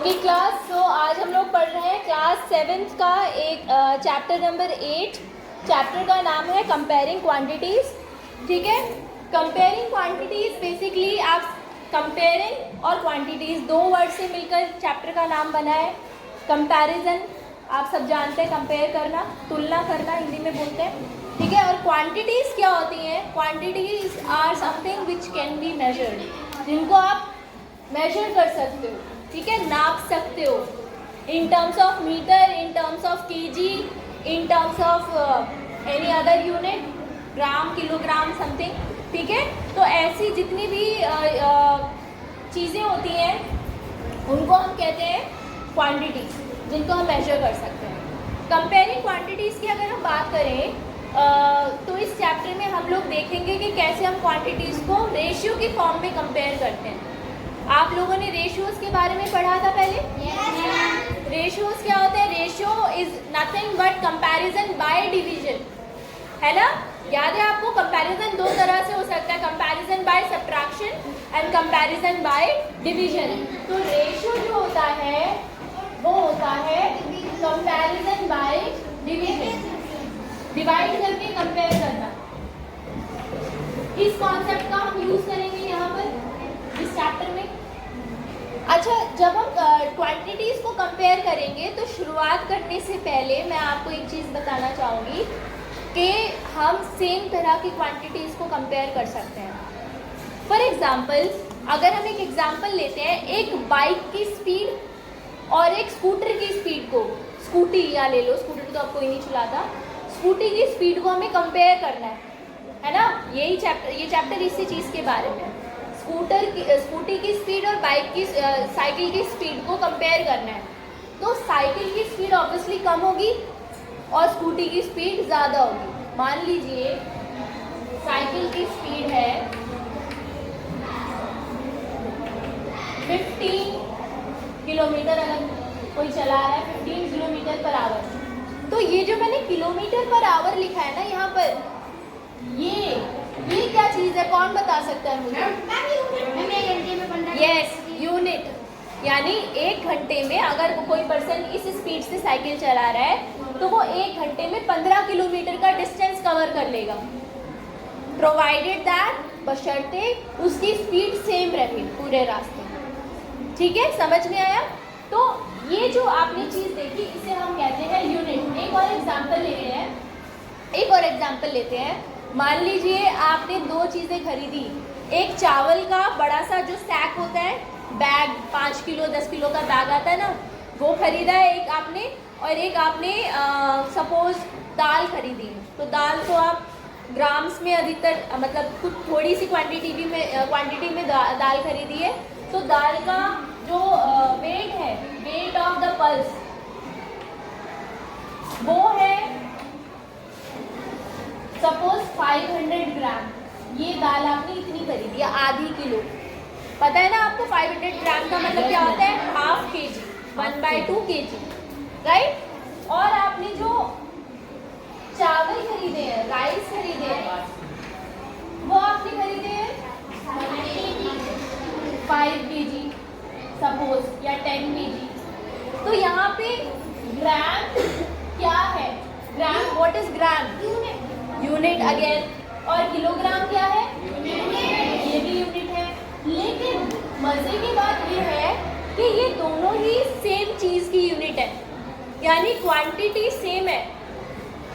की क्लास। तो आज हम लोग पढ़ रहे हैं क्लास 7th का एक चैप्टर नंबर 8। चैप्टर का नाम है कंपेयरिंग क्वांटिटीज़। ठीक है, कंपेयरिंग क्वांटिटीज़ बेसिकली आप कंपेयरिंग और क्वांटिटीज़ दो वर्ड से मिलकर चैप्टर का नाम बना है। कंपैरिजन आप सब जानते हैं, कंपेयर करना, तुलना करना हिंदी में बोलते हैं। ठीक है, और क्वांटिटीज़ क्या होती हैं? Quantities are something which can be measured, जिनको आप मेजर कर सकते हो। ठीक है, नाप सकते हो in terms of meter, in terms of KG, in terms of any other unit, gram, kilogram, something. ठीक है, तो ऐसी जितनी भी चीज़ें होती हैं उनको हम कहते हैं क्वांटिटीज़, जिनको हम मेजर कर सकते हैं। कंपेयरिंग क्वांटिटीज़ की अगर हम बात करें तो इस चैप्टर में हम लोग देखेंगे कि कैसे हम क्वांटिटीज़ को रेशियो की फॉर्म में कंपेयर करते हैं। आप लोगों ने रेशियोज के बारे में पढ़ा था पहले? yes. रेशियोज क्या होते हैं? Ratio is nothing but comparison by division, है ना? याद है आपको? कंपैरिजन दो तरह से हो सकता है, comparison by subtraction and comparison by division. तो रेशियो जो होता है वो होता है कंपैरिजन बाय डिवीजन, डिवाइड करके कंपेयर करना। इस कॉन्सेप्ट का हम यूज करेंगे यहाँ पर इस चैप्टर में। अच्छा, जब हम क्वांटिटीज़ को कंपेयर करेंगे तो शुरुआत करने से पहले मैं आपको एक चीज़ बताना चाहूँगी कि हम सेम तरह की क्वांटिटीज़ को कंपेयर कर सकते हैं। फॉर एग्जांपल, अगर हम एक एग्जांपल लेते हैं, एक बाइक की स्पीड और एक स्कूटर की स्पीड को, स्कूटी या ले लो, स्कूटर तो आपको ही नहीं चलाता, स्कूटी की स्पीड को हमें कंपेयर करना है ना? यही चैप्टर, ये चैप्टर इसी चीज़ के बारे में। स्कूटी की स्पीड और बाइक की साइकिल की स्पीड को कंपेयर करना है। तो साइकिल की स्पीड ऑब्वियसली कम होगी और स्कूटी की स्पीड ज़्यादा होगी। मान लीजिए साइकिल की स्पीड है 15 किलोमीटर, अगर कोई चला रहा है 15 किलोमीटर पर आवर, तो ये जो मैंने किलोमीटर पर आवर लिखा है ना यहाँ पर, ये क्या चीज़ है? कौन बता सकता है मुझे? Yes, unit. यानी एक घंटे में अगर कोई पर्सन इस स्पीड से साइकिल चला रहा है तो वो एक घंटे में 15 किलोमीटर का डिस्टेंस कवर कर लेगा, प्रोवाइडेड दैट, बशर्ते उसकी स्पीड सेम रहे पूरे रास्ते में। ठीक है, समझ में आया? तो ये जो आपने चीज़ देखी इसे हम कहते हैं यूनिट। एक और एग्जाम्पल लेते हैं। मान लीजिए आपने दो चीज़ें खरीदी, एक चावल का बड़ा सा जो सैक होता है, बैग 5 किलो 10 किलो का बैग आता है ना, वो खरीदा है एक आपने, और एक आपने सपोज दाल खरीदी। तो दाल को आप ग्राम्स में अधिकतर, मतलब कुछ थोड़ी सी क्वांटिटी में दाल खरीदी है, तो दाल का जो वेट है, वेट ऑफ द पल्स, वो है सपोज 500 ग्राम। ये दाल आपने इतनी खरीदी है, आधी किलो। पता है ना आपको 500 ग्राम का मतलब क्या होता है? Half kg, 1/2 kg, right? और आपने जो चावल खरीदे हैं, राइस खरीदे हैं, वो आपने खरीदे हैं 5 kg सपोज, या 10 kg। तो यहाँ पे ग्राम क्या है? Gram, what is gram? Unit again. और किलोग्राम क्या है? ये भी यूनिट है। लेकिन मजे की बात ये है कि ये दोनों ही सेम चीज की यूनिट है, यानी क्वांटिटी सेम है।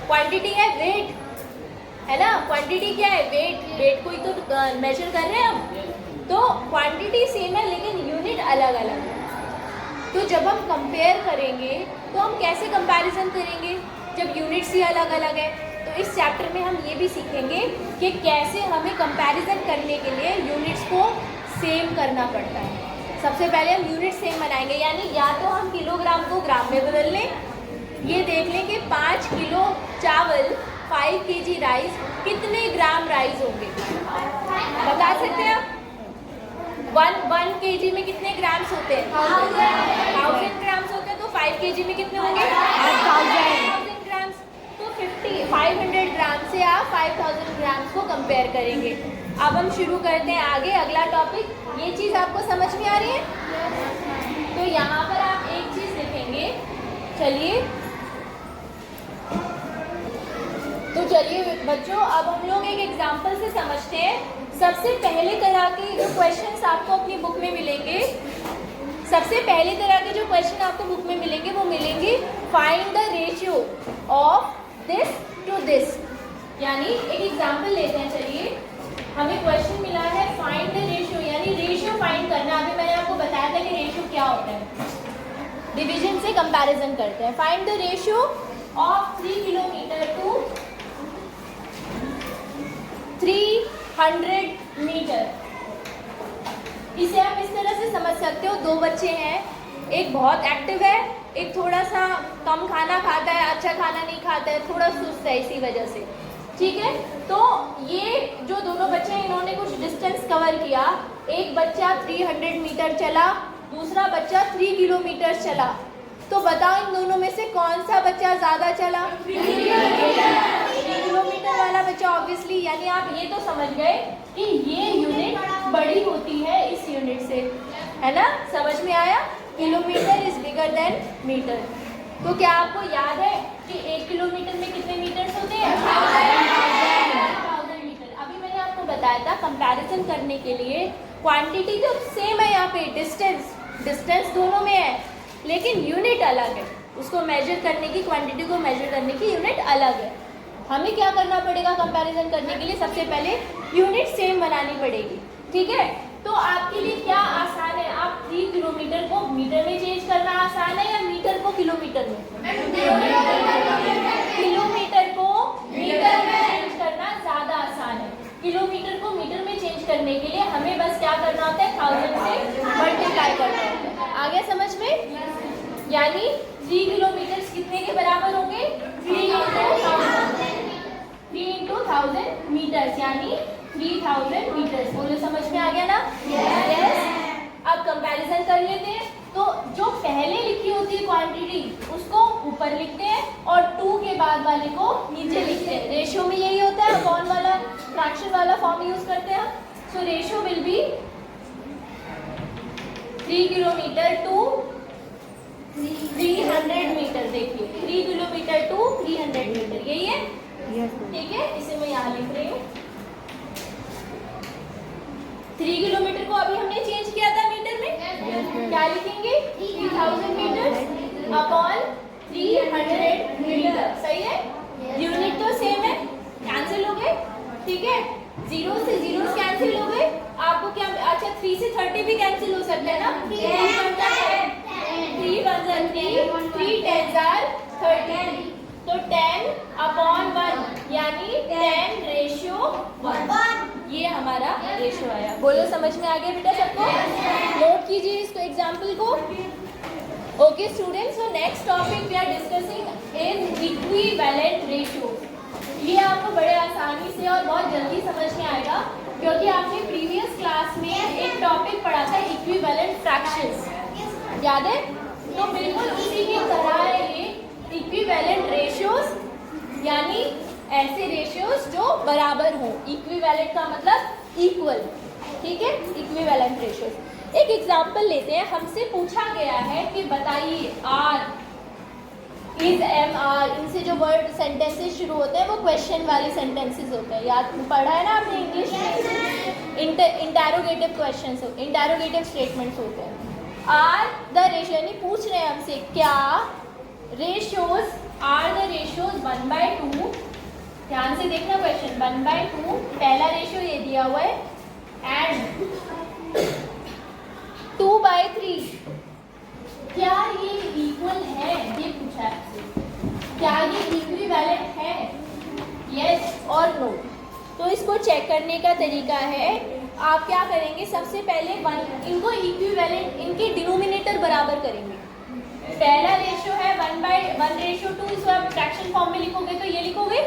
क्वांटिटी है वेट, है ना? क्वांटिटी क्या है? वेट। वेट को ही तो मेजर कर रहे हैं हम। तो क्वांटिटी सेम है लेकिन यूनिट अलग अलग है। तो जब हम कंपेयर करेंगे तो हम कैसे कंपैरिजन करेंगे जब यूनिट्स ही अलग अलग है? तो इस चैप्टर में हम ये भी सीखेंगे कि कैसे हमें कंपैरिजन करने के लिए यूनिट्स को सेम करना पड़ता है। सबसे पहले हम यूनिट सेम बनाएंगे, यानी या तो हम किलोग्राम को ग्राम में बदल लें, ये देख लें कि 5 किलो चावल, 5 kg राइस, कितने ग्राम राइस होंगे? बता सकते हैं आप? 1 kg में कितने ग्राम्स होते हैं? 1000 ग्राम्स होते हैं। तो 5 kg में कितने होंगे? 1000 ग्राम्स। तो 500 ग्राम से आप 5000 ग्राम्स को कंपेयर करेंगे। अब हम शुरू करते हैं आगे, अगला टॉपिक। ये चीज़ आपको समझ में आ रही है? तो यहाँ पर चलिए तो चलिए बच्चों, अब हम लोग एक एग्जाम्पल से समझते हैं। सबसे पहले तरह के जो क्वेश्चंस आपको अपनी बुक में मिलेंगे, सबसे पहले तरह के जो क्वेश्चन आपको बुक में मिलेंगे वो मिलेंगे find the ratio of this to this. यानी एक एग्जाम्पल लेते हैं। चलिए, हमें क्वेश्चन मिला है फाइंड द रेशियो, यानी रेशियो फाइंड करना। अभी मैंने आपको बताया था कि रेशियो क्या होता है, डिवीजन से कंपैरिजन करते हैं। Find the ratio of 3 kilometer to 300 meter. इसे आप इस तरह से समझ सकते हो, दो बच्चे हैं, एक बहुत एक्टिव है, एक थोड़ा सा कम खाना खाता है, अच्छा खाना नहीं खाता है, थोड़ा सुस्त है इसी वजह से। ठीक है, तो ये जो दोनों बच्चे हैं इन्होंने कुछ डिस्टेंस कवर किया। एक बच्चा 300 मीटर चला, दूसरा बच्चा 3 किलोमीटर चला। तो बताओ इन दोनों में से कौन सा बच्चा ज़्यादा चला? 3 किलोमीटर वाला बच्चा ऑब्वियसली। यानी आप ये तो समझ गए कि ये यूनिट बड़ी होती है इस यूनिट से, है ना? समझ में आया? Kilometer is bigger than meter. तो क्या आपको याद है कि 1 किलोमीटर में कितने मीटर्स होते हैं? 1000 मीटर। अभी मैंने आपको बताया था कंपैरिजन करने के लिए क्वांटिटी तो सेम है, यहाँ पे डिस्टेंस दोनों में है, लेकिन यूनिट अलग है। उसको मेजर करने की, क्वांटिटी को मेजर करने की यूनिट अलग है। हमें क्या करना पड़ेगा कंपैरिजन करने के लिए? सबसे पहले यूनिट सेम बनानी पड़ेगी। ठीक है, तो आपके लिए क्या आसान है? आप 3 किलोमीटर को मीटर में चेंज करना आसान है या मीटर को किलोमीटर में? किलोमीटर को मीटर में चेंज करना ज़्यादा आसान है। किलोमीटर को मीटर में चेंज करने के लिए हमें बस क्या करना होता है? 1000 से मल्टीप्लाई करना होता है। आ गया समझ में? यानी 3 किलोमीटर कितने के बराबर होंगे? 3 into 1000 मीटर्स, यानी 3000 मीटर्स। बोलो समझ में आ गया ना? यस। अब कंपैरिजन कर लेते हैं। तो जो पहले लिखी होती है क्वांटिटी उसको ऊपर लिखते हैं और 2 के बाद वाले को नीचे लिखते हैं। रेशियो में यही होता है, कौन वाला फ्रैक्शन वाला फॉर्म यूज करते हैं। So ratio will be 3 kilometer to 300 meter. देखिए 3 किलोमीटर टू 300 मीटर, यही है। ठीक है, इसे मैं यहाँ लिख रही हूँ। 3 किलोमीटर को अभी हमने चेंज किया था मीटर में, क्या लिखेंगे? 3000 मीटर अपॉन 300 मीटर। सही है, यूनिट तो सेम है, कैंसिल हो गए। ठीक है, 0 से 0 कैंसिल हो गए। आपको क्या, अच्छा 3 से 30 भी कैंसिल हो सकता है ना? 3 1 3, 3 10 30, तो 10 अपॉन 1 यानी 10:1। ये हमारा रेशियो आया। बोलो समझ में आ गया बेटा सबको? नोट कीजिए इसको, एग्जाम्पल को। Okay students, so next topic we are discussing is equivalent ratio. ये आपको बड़े आसानी से और बहुत जल्दी समझ में आएगा, क्योंकि आपने प्रीवियस क्लास में एक टॉपिक पढ़ा था इक्विवेलेंट फ्रैक्शंस, याद है? तो बिल्कुल उसी की तरह है ये इक्विवेलेंट रेशियोज, यानी ऐसे रेशियोज जो बराबर हो। इक्विवेलेंट का मतलब इक्वल। ठीक है, इक्विवेलेंट रेशियोज। एक एग्जांपल लेते हैं। हमसे पूछा गया है कि बताइए आर इज एम आर। इनसे जो वर्ड सेंटेंसेस शुरू होते हैं वो क्वेश्चन वाले सेंटेंसेस होते हैं। याद पढ़ा है ना आपने इंग्लिश में? इंटरोगेटिव क्वेश्चन, इंटरोगेटिव स्टेटमेंट्स होते हैं। आर द रेशियो, यानी पूछ रहे हैं हमसे क्या रेशियोज आर द रेशियोज 1/2। ध्यान से देखना क्वेश्चन, 1/2 पहला रेशियो ये दिया हुआ है, एंड 2/3 क्या ये इक्वल है? ये पूछा है आपसे, क्या ये इक्विवेलेंट है? यस और नो। तो इसको चेक करने का तरीका है, आप क्या करेंगे? सबसे पहले इनको इक्विवेलेंट, इनके डिनोमिनेटर बराबर करेंगे। पहला रेशियो है 1/1:2, इसको आप फ्रैक्शन फॉर्म में लिखोगे तो ये लिखोगे,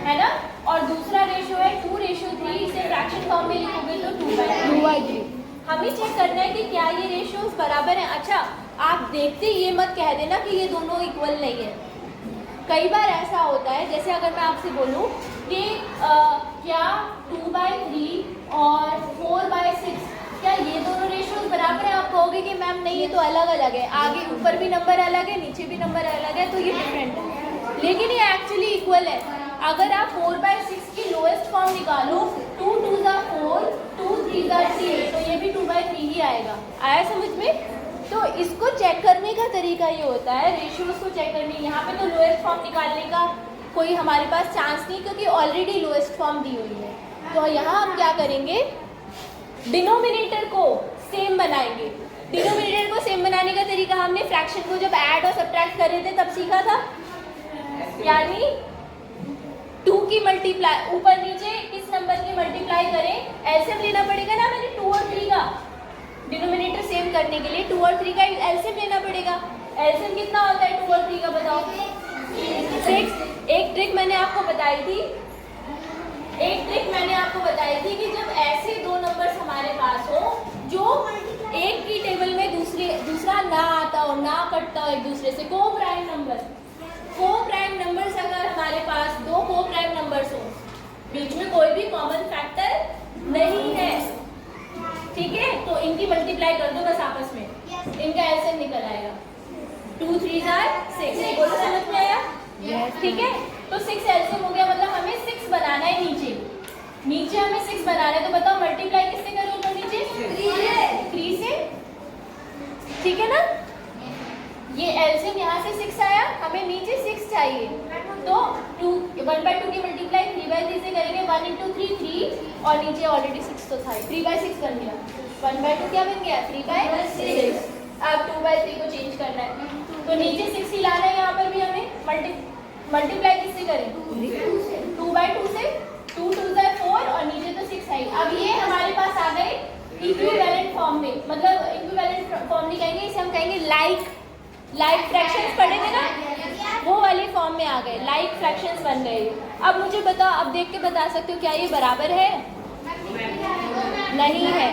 है ना? और दूसरा रेशियो है 2:3, इसे फ्रैक्शन फॉर्म में लिखोगे तो 2/3। हमें चेक करना है कि क्या ये रेशियोज बराबर हैं। अच्छा, आप देखते ये मत कह देना कि ये दोनों इक्वल नहीं है। कई बार ऐसा होता है, जैसे अगर मैं आपसे बोलूँ कि क्या 2/3 और 4/6 क्या ये दोनों रेशियोज बराबर है? आप कहोगे कि मैम नहीं, ये तो अलग अलग है, आगे ऊपर भी नंबर अलग है, नीचे भी नंबर अलग है, तो ये डिफरेंट है, लेकिन ये एक्चुअली इक्वल है। अगर आप 4/6 की लोएस्ट फॉर्म निकालो, 2 2 ज़ा 4, 2 3 ज़ा 3, तो ये भी 2/3 ही आएगा। आया समझ में? तो इसको चेक करने का तरीका ये होता है, रेशियोज को चेक करने। यहाँ पे तो लोएस्ट फॉर्म निकालने का कोई हमारे पास चांस नहीं, क्योंकि ऑलरेडी लोएस्ट फॉर्म दी हुई है। तो यहाँ हम क्या करेंगे, डिनोमिनेटर को सेम बनाएंगे। डिनोमिनेटर को सेम बनाने का तरीका हमने फ्रैक्शन को जब ऐड और सब्ट्रैक्ट कर रहे थे तब सीखा था, यानी 2 की मल्टीप्लाई, ऊपर नीचे किस नंबर की मल्टीप्लाई करें, एलसीएम लेना पड़ेगा ना, मैंने 2 और 3 का। डिनोमिनेटर सेम करने के लिए 2 और 3 का एलसीएम लेना पड़ेगा। एलसीएम कितना होता है 2 और 3 का, बताओ? 6। एक ट्रिक मैंने आपको बताई थी, कि जब ऐसे दो नंबर्स हमारे पास हो जो एक की टेबल में दूसरा ना आता हो, ना कटता हो एक दूसरे से, को प्राइम नंबर्स अगर हमारे पास दो को प्राइम नंबर्स हो, बीच में कोई भी कॉमन फैक्टर नहीं है, ठीक है, तो इनकी मल्टीप्लाई कर दो बस आपस में, इनका एलसीएम निकल आएगा। 2 3 6। बोलो समझ में आया? ठीक है, तो 6 एलसीएम हो गया, मतलब हमें 6 बनाना है नीचे हमें 6 बनाना है। तो बताओ मल्टीप्लाई किससे करो ऊपर नीचे? 3 से, ठीक है ना? ये एलसीएम यहाँ से 6 आया, हमें नीचे 6 चाहिए, तो 1/2 की मल्टीप्लाई 3/3 से करेंगे। 1 × 3 3, और नीचे ऑलरेडी 6 तो था, 3/6 बन गया। 1/2 क्या बन गया? 3/6। अब 2/3 को चेंज करना है, तो नीचे 6 ही लाना है। यहाँ पर भी हमें मल्टीप्लाई किससे करें? 2/2 से, 2 2 ज़ा 4, और नीचे तो 6 है। अब ये हमारे पास आ गए इक्विवेलेंट फॉर्म में, मतलब इक्विवेलेंट फॉर्म नहीं कहेंगे इसे, हम कहेंगे लाइक फ्रैक्शंस पढ़े थे ना, वो वाली फॉर्म में आ गए, लाइक फ्रैक्शंस बन गए। अब मुझे बताओ, अब देख के बता सकते हो क्या ये बराबर है? नहीं है,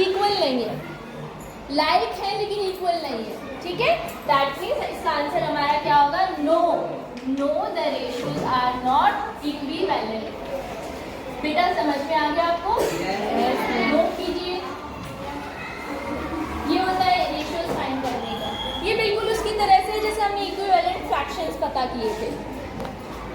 इक्वल नहीं है। लाइक है लेकिन इक्वल नहीं है, ठीक है। दैट मीन्स इसका आंसर हमारा क्या होगा? No the ratios are not equivalent. बेटा समझ में आ गया आपको?